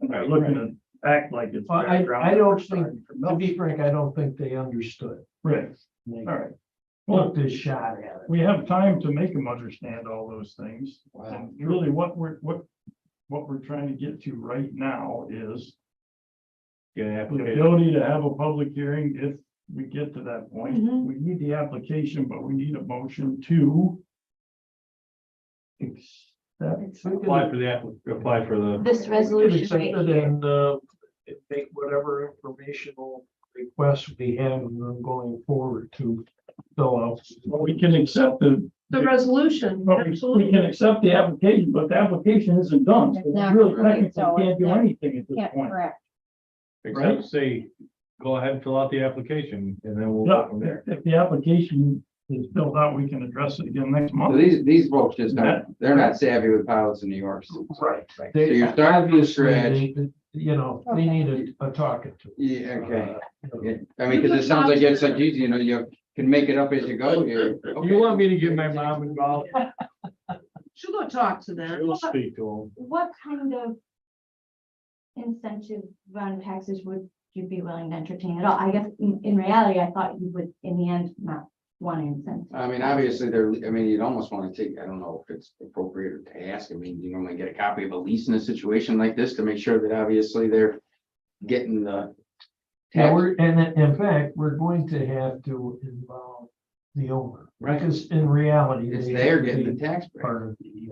And they're looking to act like it's. Well, bare ground. I don't Starting think, from to nothing. be frank, I don't think they understood. Right, They all right. Well, took this shot at it. we have time to make them understand all those things. Wow. And really what we're trying to get to right now is the ability to have a public hearing if we get to that point. Mhm. We need the application, but we need a motion to accept. Apply for the. This We could resolution accept right it here. and make whatever informational requests we have going forward to fill out. Well, we can accept the resolution, but we absolutely. can accept the application, but the application isn't done. So It's we not really complete, technically so can't it's do not- anything at this Yeah, point. correct. Right. Say, go ahead and fill out the application and then we'll Yeah, go from there. if the application is filled out, we can address it again next So month. these folks just don't, they're not savvy with pilots in New York. Right. So you're starting from scratch. you know, they need a talking to. Yeah, okay. Uh, Yeah, I mean, because it sounds like it's like, you know, you can make it up as you go. You want me to get my mom involved? Should go talk to them. We'll speak to What kind of incentive on taxes would you be willing to entertain at all? I guess in reality, I thought you would, in the end, not want to incentive. I mean, obviously, I mean, you'd almost want to take, I don't know if it's appropriate to ask. I mean, you normally get a copy of a lease in a situation like this to make sure that obviously they're getting the. Yeah, and in fact, we're going to have to involve the owner. Right. Because in reality. It's they they're have to getting the be tax break. Part of the,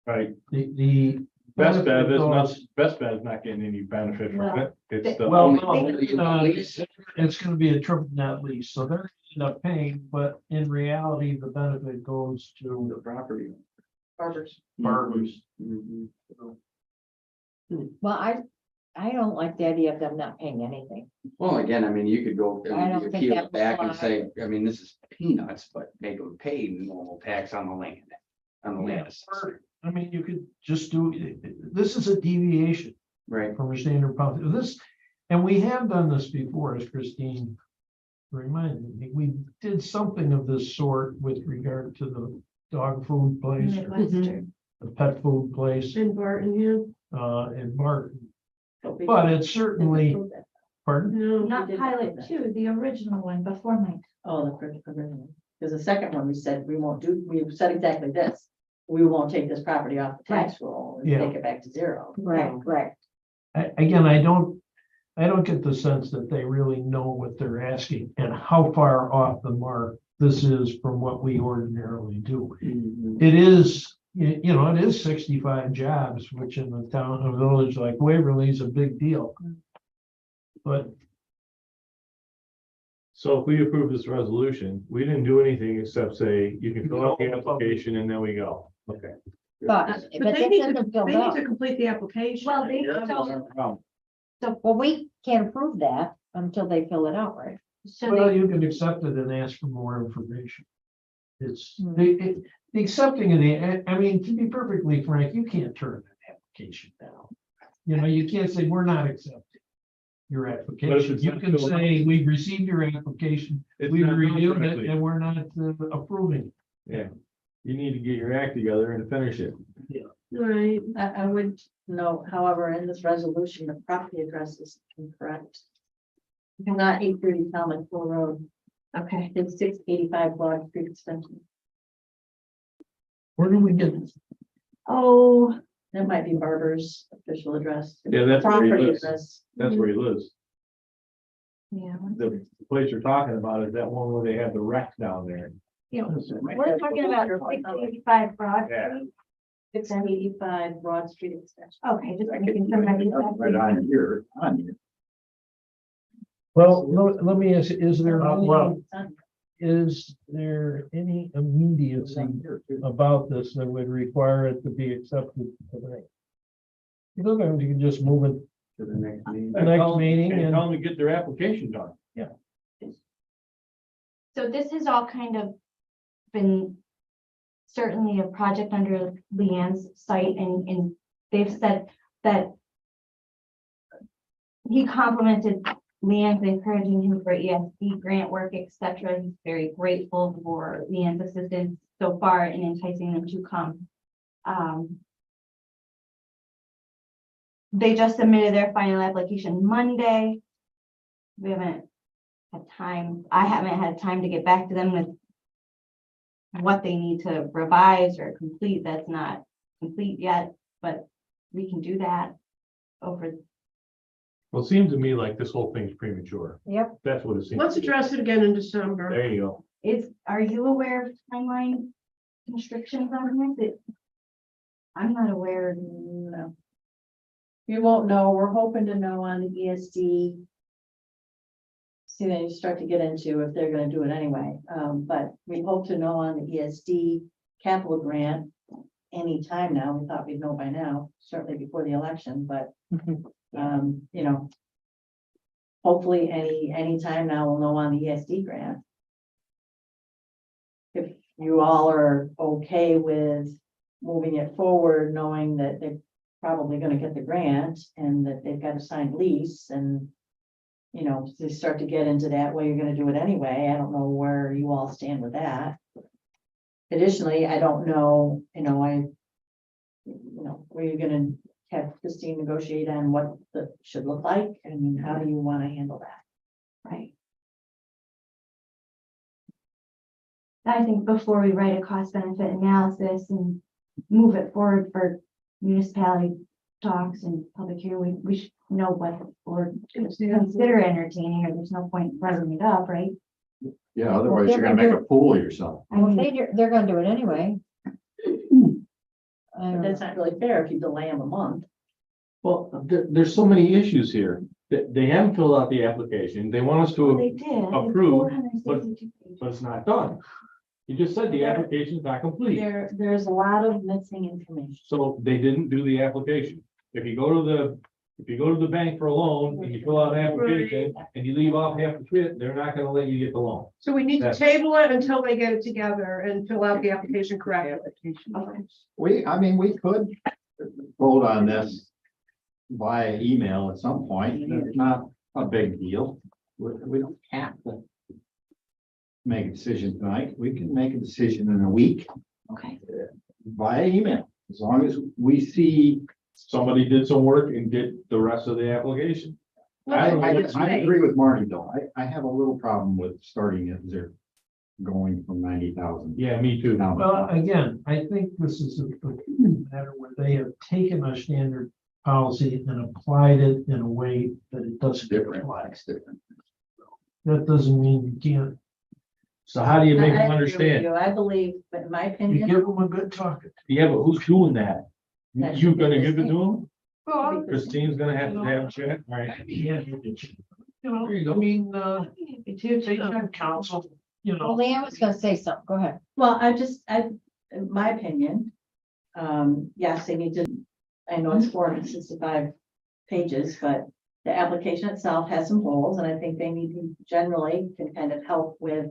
Right, the. Best Bev is not, goes- Best Bev's not getting any benefit from Well, it. It's the. Well, Only no, lease. it's gonna be a triple net lease, so they're gonna end up paying, but in reality, the benefit goes The to property. Barbers. farmers. Mhm. Well, I don't like the idea of them not paying anything. Well, again, I mean, you could go, I I don't mean, think peel that it back and would say, I mean, this is peanuts, but make them pay normal tax on the land. On the land, Or, I mean, you could just do, this is a deviation right? from a standard policy, this, and we have done this before, as Christine reminded me, we did something of this sort with regard to the dog food place, or Midwestern. the pet food place, In Barton, yeah. in Barton, we but didn't it certainly, approve that. pardon? No, Not did pilot that. two, the original one before mine. Oh, the first original, because the second one, we said, we won't do, we said exactly this. We won't take this property off the tax roll and Yeah. take it back to zero. Right. Again, I don't get the sense that they really know what they're asking and how far off the mark this is from what we ordinarily do. It is, you know, it is 65 jobs, which in the town, a village like Waverly is a big deal. But So if we approve this resolution, we didn't do anything except say, you can fill out the application and then we go. Okay. But But this they need to, isn't filled they need out. to complete the application. Well, they Yeah. don't, Well, we can't approve that until they fill it out, right? so well, they, you can accept it and ask for more information. It's, Hmm. the accepting of I mean, to be perfectly frank, you can't turn an application down. You know, you can't say, we're not accepting your application. it's You not can filled out- say, we've received your application, It's we've not done reviewed it, correctly. and we're not approving. Yeah, you need to get your act together and finish it. Right, I would note, however, in this resolution, the property address is incorrect. Not 830 Talmud Pool Road, okay. it's 685 Broad Street Extension. Where do we get? Oh, That might be Barber's official address. Yeah, that's where he Property lives. address. That's where he lives. yeah. The place you're talking about is that one where they have the wreck down there. We're talking about 685 Broad Yeah. Street. 685 Broad Street Extension. Okay, just making sure. Right on here, on here. Well, let me ask, is there, well, is there any immediacy about this that would require it to be accepted tonight? Sometimes you can just move it To the next meeting. the next meeting And and. tell them to get their application done. So this has all kind of been certainly a project under Leanne's site, and they've said that he complimented Leanne's encouraging him for ESD grant work, et cetera. He's very grateful for Leanne's assistance so far in enticing them to come. They just submitted their final application Monday. We haven't had time, I haven't had time to get back to them with what they need to revise or complete. That's not complete yet, but we can do that over. Well, it seems to me like this whole thing's premature. Yep. That's what it seems. let's to me. address it again in December. There you go. Are you aware of timeline constrictions on this? I'm not aware. No. You won't know, we're hoping to know on the ESD. See, then you start to get into if they're gonna do it anyway, but we hope to know on the ESD capital grant. Anytime now, we thought we'd know by now, certainly before the election, but, you know. Hopefully, anytime now we'll know on the ESD grant. If you all are okay with moving it forward, knowing that they probably gonna get the grant and that they've got a signed lease and. You know, they start to get into that, well, you're gonna do it anyway. I don't know where you all stand with that. Additionally, I don't know, were you gonna have Christine negotiate on what the should look like? I mean, how do you wanna handle that? Right. I think before we write a cost benefit analysis and move it forward for municipality talks and public hearing, we should know what the board consider entertaining, or there's no point writing it up, right? Yeah, otherwise you're gonna make a fool of yourself. I Well, mean, they're gonna do it anyway. But that's not really fair if you delay them a month. Well, there's so many issues here. They haven't filled out the application. They want us they to, did. It's approved, 462 pages. but it's not done. You just said the application's not complete. There's a lot of missing information. So they didn't do the application. If you go to the bank for a loan and you fill out an application and you leave off half the shit, they're not gonna let you get the loan. So we need to That's- table it until they get it together and fill out the application correctly. Okay. I mean, we could vote on this via email at some point. It's not a big deal. We don't have to make a decision tonight. We can make a decision in a week Okay. via email, as long as we see. Somebody did some work and did the rest of the application. I agree with Marty though. I have a little problem with starting at zero, going from 90,000. Yeah, me too. down to Well, 5. again, I think this is a matter where they have taken a standard policy and applied it in a way that it doesn't Different, apply. it's different. That doesn't mean you can't, So how do you make I them agree with understand? you. I believe, but in my you opinion. give them a good talking. Yeah, but who's doing that? That You should be gonna give it Christine. to them? Because- Christine's gonna have to have a chat, all right? Yeah, I mean, they have counsel, Well, Leanne was gonna say something, go ahead. Well, in my opinion, yes, they need to, I know it's 465 pages, but the application itself has some holes, and I think they need to generally can kind of help with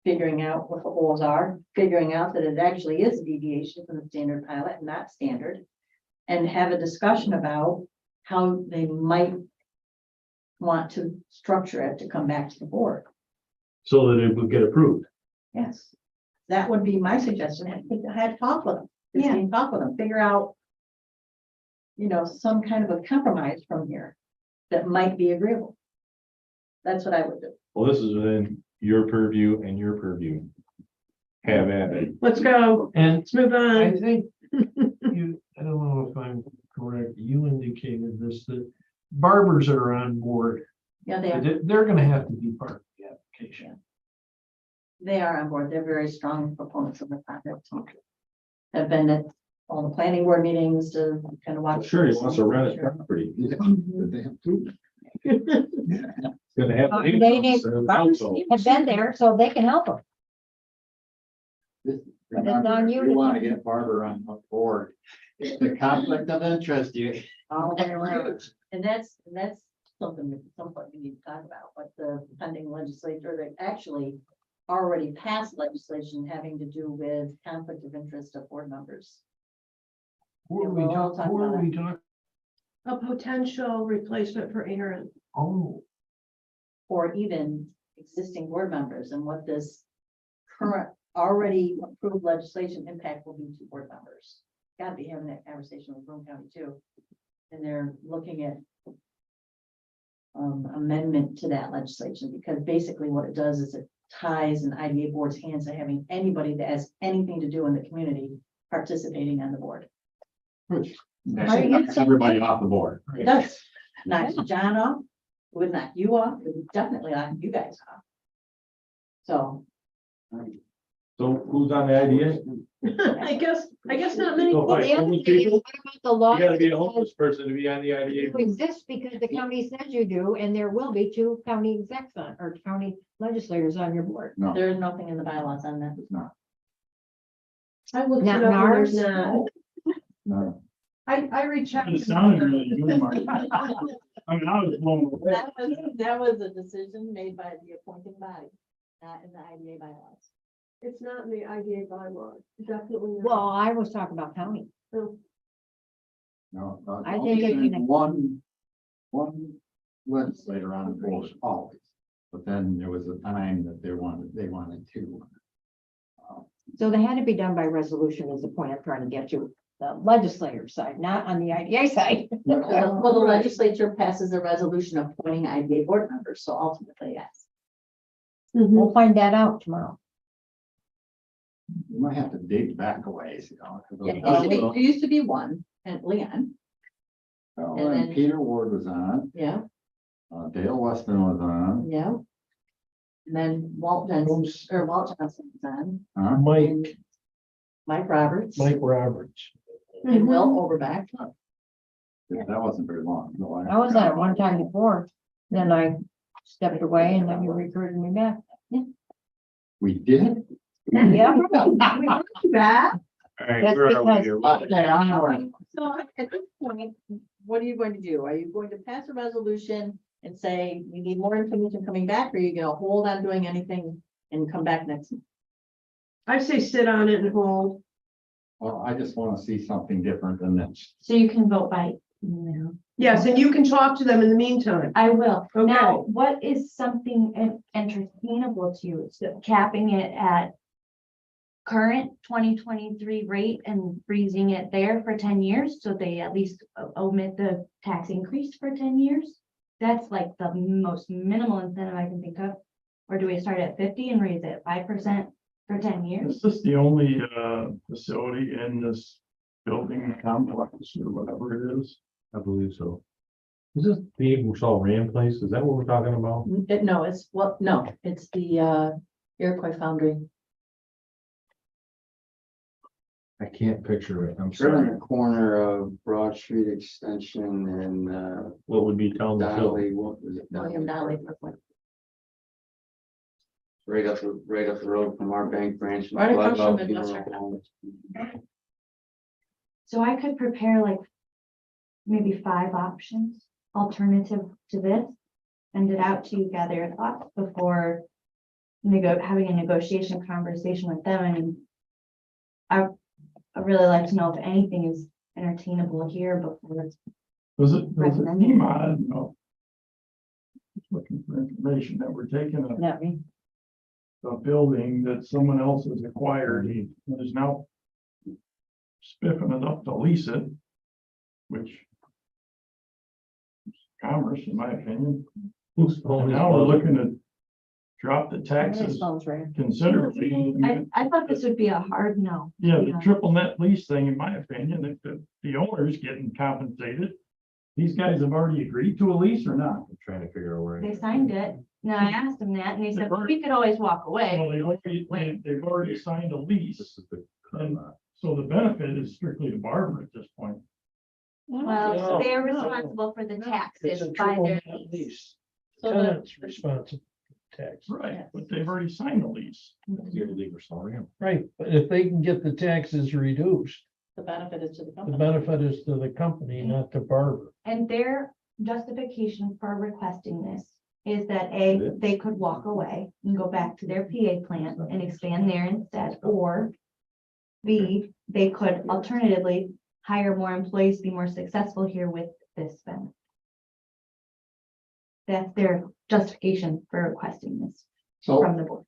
figuring out what the holes are, figuring out that it actually is a deviation from the standard pilot and not standard, and have a discussion about how they might want to structure it to come back to the board. So that it would get approved. Yes, that would be my suggestion. I think I had talked with them. Yeah. Christine, talk with them, figure out. Some kind of a compromise from here that might be agreeable. That's what I would do. Well, this is within your purview and your purview. Have at it. Let's go. And Let's move I on. think I don't know if I'm correct, you indicated this, that barbers are on board. Yeah, they are, They're gonna have to be part of the application. they are on board. They're very strong proponents of the project. Have been at all the planning board meetings to kind of watch. Sure, he wants to rent a property. He's They have to. gonna have. They need, have been there, so they can help them. But it's on you You to want to keep- get Barbara on board. It's the conflict of interest you. All the way around. And that's something that at some point we need to talk about, but the pending legislature that actually already passed legislation having to do with conflict of interest of board members. Who are Yeah, we we'll all talking, talk who are about we talking? A potential replacement for Aaron. Oh, Or even existing board members and what this current already approved legislation impact will be to board members. Gotta be having that conversation with Broome County too. And they're looking at amendment to that legislation, because basically what it does is it ties an IDA board's hands to having anybody that has anything to do in the community participating on the board. Knocks everybody off the board. It does. Knocks John off, it would knock you off, it would definitely knock you guys off. So, So who's on the idea? I guess not many. So, Well, like, the other homeless thing is, people? what about the law? You gotta be a homeless person to be on the IDA. You exist because the county says you do, and there will be 2 county execs on, or county legislators on your board. No, there's nothing in the bylaws on that. it's not. I looked Not it up and ours? there's not. No. I rechecked. It sounded really good, Mark. I mean, I was blown away. That was a decision made by the appointing body, not in the IDA bylaws. It's not in the IDA bylaws, definitely. not. Well, I was talking about county. No. No, I think it can- one legislator on the board always, but then there was a time that they wanted to. So they had to be done by resolution is the point I'm trying to get to, the legislative side, not on the IDA side. Well, the legislature passes a resolution appointing IDA board members, so ultimately, yes. We'll find that out tomorrow. You might have to dig back a ways, you know. 'cause Yeah, those- there used to be one, and Leon, Well, and then then- Peter Ward was on, yeah, Dale Weston was on, yeah. And then Walt Johnson was on, huh? Mike Mike Roberts, Roberts. and Will Overback. That wasn't very long. no, I was on it one time before, then I stepped away and then you recruited me back. We did? Yeah. That. All right, That's where are we because- here? So at this point, what are you going to do? Are you going to pass a resolution and say we need more information coming back, or are you gonna hold on doing anything and come back next month? I say sit on it and hold. Well, I just want to see something different than this. So you can vote by email. Yes, and you can talk to them in the meantime. I will. Okay. Now, what is something entertainable to you? So capping it at current 2023 rate and freezing it there for 10 years, so they at least omit the tax increase for 10 years? That's like the most minimal incentive I can think of. Or do we start at 50 and raise it 5% for 10 years? Is this the only facility in this building complex or whatever it is? I believe so. Is this the Michelle Rand place? Is that what we're talking about? No, it's the Iroquois Foundry. I can't picture it. I'm It's right on sorry. the corner of Broad Street Extension and What would be town Hill? Donnelly, what was it? William Dolly. Right up the road from our bank branch. Right across from Bloodbath Midwestern. Funeral Home. So I could prepare like maybe 5 options, alternative to this. Send it out to you, gather your thoughts before having a negotiation conversation with them. And I really like to know if anything is entertainable here before. Does it Recommend it. seem odd? No. Just looking for information that we're taking Not me. a building that someone else has acquired, he is now spiffing it up to lease it, which is commerce, in my opinion. Who's And owning now we're this? looking to drop the This taxes phone's right. considerably. I thought this would be a hard no. Yeah, the triple net lease thing, in my opinion, if the owner's getting compensated, these guys have already agreed to a lease or not? I'm trying to figure out where. They signed it. Now I asked them that and they said, we could always walk away. Well, they've already signed a lease, This is the. and so the benefit is strictly to Barbara at this point. Well, they're responsible for the taxes by their lease. So the- Tenant's responsible for tax. Right, but they've already signed the lease. You're the legal story. Right, but if they can get the taxes reduced, The benefit is to the the company. benefit is to the company, not to Barbara. And their justification for requesting this is that they could walk away and go back to their PA plant and expand there instead, or B, they could alternatively hire more employees, be more successful here with this spend. That's their justification for requesting this So, from the board.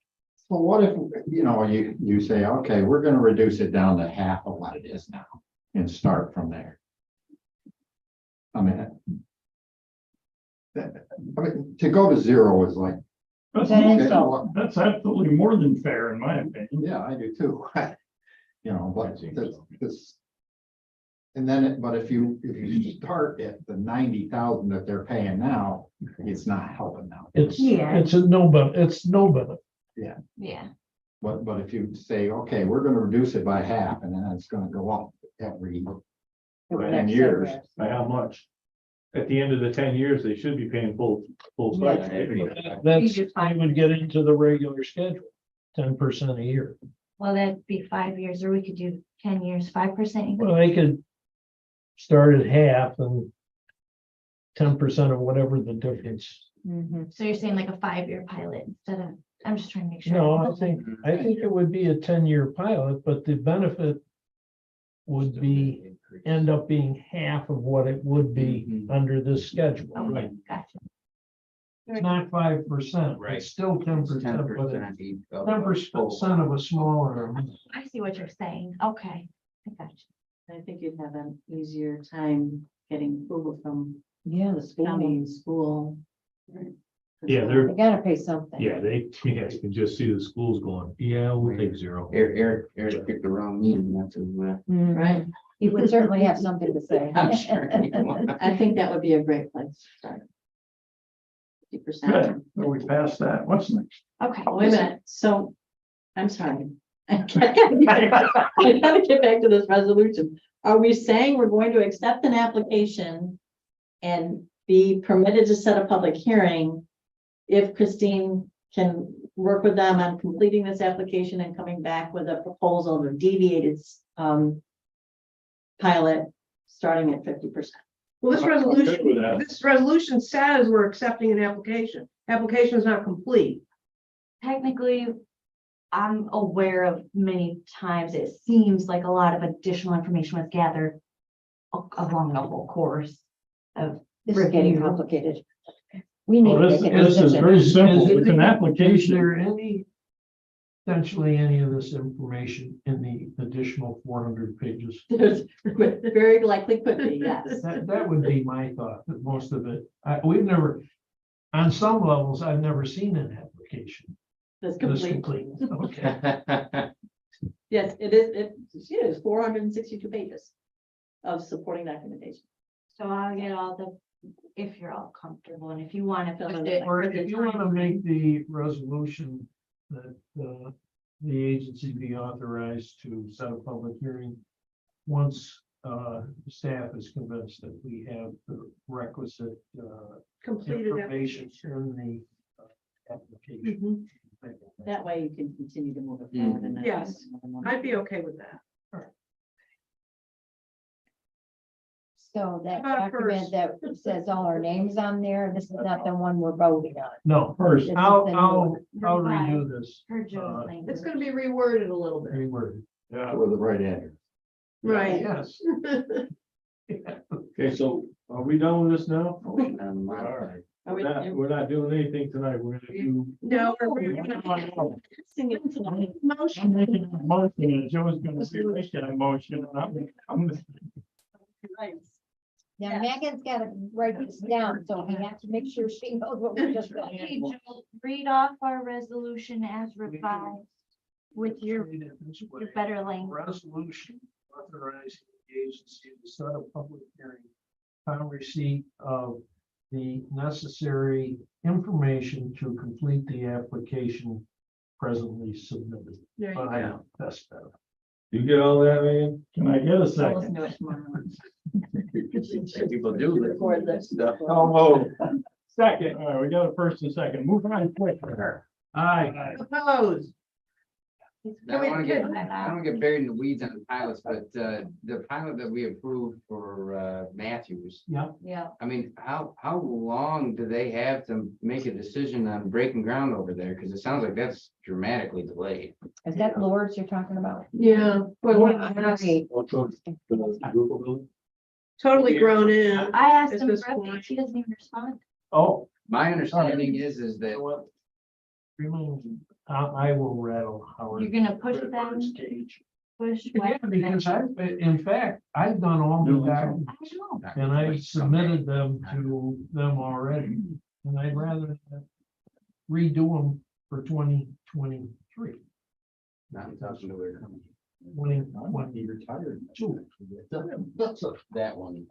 so what if, you say, okay, we're gonna reduce it down to half of what it is now and start from there. I mean, to go to zero is like, That's, That is okay, so. well, that's absolutely more than fair, in my opinion. yeah, I do too. But this. And then, but if you start at the 90,000 that they're paying now, it's not helping now. It's, Yeah. it's a no, but it's no benefit. Yeah. But if you say, okay, we're gonna reduce it by half and then it's gonna go up every 10 years. By how much? At the end of the 10 years, they should be paying full Yeah. stipend. That's, just they would get into the regular schedule, 10% a year. Well, that'd be 5 years, or we could do 10 years, 5%. Well, they could start at half and 10% of whatever the difference. So you're saying like a 5-year pilot instead of, I'm just trying to make sure. No, I think it would be a 10-year pilot, but the benefit would be, end up being half of what it would be Mhm. under this schedule. Okay, gotcha. It's not 5%, Right. it's still 10%, but 10%. 10% of a smaller amount. I see what you're saying. Okay. I got you. I think you'd have an easier time getting approval from Yeah, the school, county and school. Yeah, they're, they gotta pay something. yeah, they, yeah, you can just see the schools going, yeah, we'll take zero. Eric picked the wrong meeting, that's Mhm. Right, He would certainly have something to say. I'm sure he will. I think that would be a great place to start. 50%. Good, so we passed that. What's next? Okay. Wait a minute, so, I'm sorry. I gotta get back to this resolution. Are we saying we're going to accept an application and be permitted to set a public hearing if Christine can work with them on completing this application and coming back with a proposal of a deviated pilot starting at 50%? Well, this I'm good with resolution, that. this resolution says we're accepting an application. Application is not complete. Technically, I'm aware of many times it seems like a lot of additional information was gathered along the whole course of This is getting review. complicated. We need Well, to this, make a this is decision. very simple. It's an Is application. there any, essentially any of this information in the additional 400 pages? There's very likely could be, yes. That would be my thought, that most of it, we've never, on some levels, I've never seen an application That's this complete. complete. Okay. Yes, it is 462 pages of supporting documentation. So I'll get all the, if you're all comfortable and if you want to push it. Or for the if you want to time. make the resolution that the agency be authorized to set a public hearing once staff is convinced that we have the requisite Completed information application. in the application. Mhm. That way you can continue to move it forward. and not- Yes. I'd be okay with that. So that How about document first? that says all our names on there, this is not the one we're voting on. No, First, This is I'll the new I'll one. redo this. Per Joe's language. It's gonna be reworded a little bit. Reworded. yeah. With the right address. Right. Yes. Okay, so are we done with this now? Motion on my- Alright, Are we- we're not doing anything tonight, we're gonna do, No, Sing it tonight. I'm motion. making a motion, and Joe's gonna be making a motion, and I'm Right. Now Yeah. Megan's gotta write this down, so we have to make sure she knows what we just got. Okay, Joe, read off our resolution as revised with your better language. Resolution authorizing the agency to set a public hearing upon receipt of the necessary information to complete the application presently submitted. There you But go. that's better. you get all that, man? Can I get a I'll second? listen to it tomorrow. People do this Record this. stuff. Second, all right, we got a first and second, move on quick. Aye. Opposed. I Can don't we wanna get- get buried in the weeds on the pilots, but the pilot that we approved for Matthews. Yep. Yeah. I mean, how long do they have to make a decision on breaking ground over there? Cause it sounds like that's dramatically delayed. Is that Lords you're talking about? Yeah, but All we're right. totally grown in. I asked At him this for updates, point. he doesn't even respond. Oh, My understanding is you know that, what? I will rattle Howard. You're gonna push them, Bird's cage. push. Yeah, because in fact, I've done all the documents. I know. And I submitted them to them already, and I'd rather redo them for 2023. not talking to her, 2022. that one.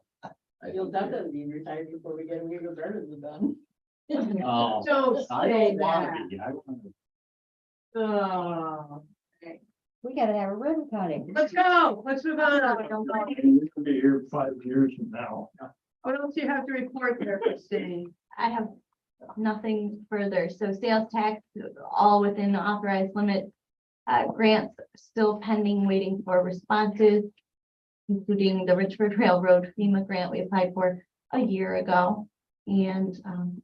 You'll definitely be retired before we get a legal gardens done. Oh. Don't I say don't wanna that. be, I wanna- Oh, We gotta have a ribbon cutting. let's go. Let's move on. We'll be here 5 years from now. What else do you have to report there, Christine? I have nothing further. So sales tax, all within the authorized limit. Grants still pending, waiting for responses, including the Richford Railroad FEMA grant we applied for a year ago. And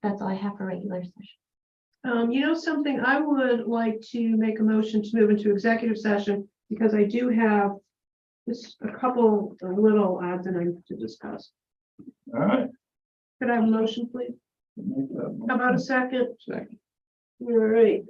that's all I have for regular session. You know something, I would like to make a motion to move into executive session because I do have Just a couple of little odds and ends to discuss. All right. Could I have a motion, please? Make that How about a second? Second. All right,